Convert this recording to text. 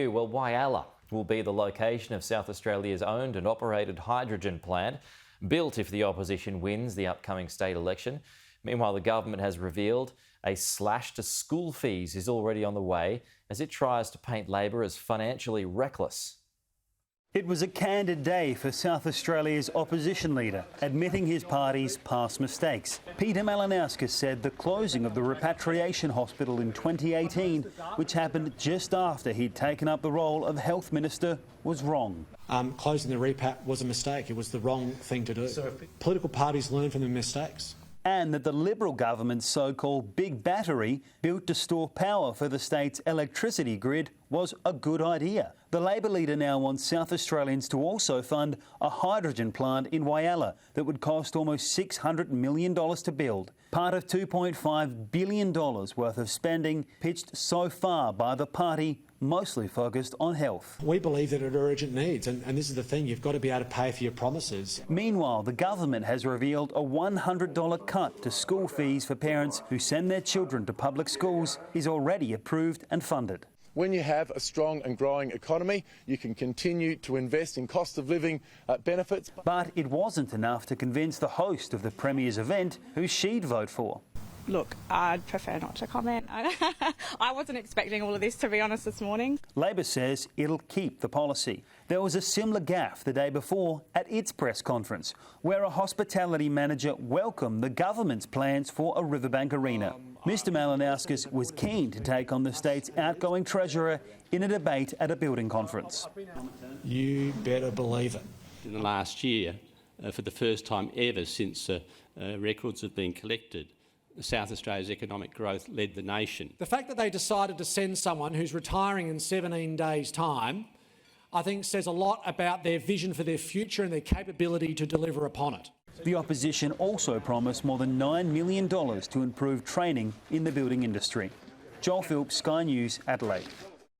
Well, Whyalla will be the location of South Australia's owned and operated hydrogen plant, built if the opposition wins the upcoming state election. Meanwhile, the government has revealed a slash to school fees is already on the way as it tries to paint Labor as financially reckless. It was a candid day for South Australia's opposition leader, admitting his party's past mistakes. Peter Malinauskas said the closing of the repatriation hospital in 2018, which happened just after he'd taken up the role of health minister, was wrong. Closing the repat was a mistake. It was the wrong thing to do. Political parties learn from their mistakes. And that the Liberal government's so-called big battery, built to store power for the state's electricity grid, was a good idea. The Labor leader now wants South Australians to also fund a hydrogen plant in Whyalla that would cost almost $600 million to build. Part of $2.5 billion worth of spending pitched so far by the party, mostly focused on health. We believe that it are urgent needs, and this is the thing, you've got to be able to pay for your promises. Meanwhile, the government has revealed a $100 cut to school fees for parents who send their children to public schools is already approved and funded. When you have a strong and growing economy, you can continue to invest in cost of living benefits. But it wasn't enough to convince the host of the Premier's event who she'd vote for. Look, I'd prefer not to comment. I wasn't expecting all of this, to be honest, this morning. Labor says it'll keep the policy. There was a similar gaffe the day before at its press conference, where a hospitality manager welcomed the government's plans for a riverbank arena. Mr Malinauskas was keen to take on the state's outgoing treasurer in a debate at a building conference. You better believe it. In the last year, for the first time ever since records have been collected, South Australia's economic growth led the nation. The fact that they decided to send someone who's retiring in 17 days' time, I think says a lot about their vision for their future and their capability to deliver upon it. The opposition also promised more than $9 million to improve training in the building industry. Joel Phillips, Sky News, Adelaide.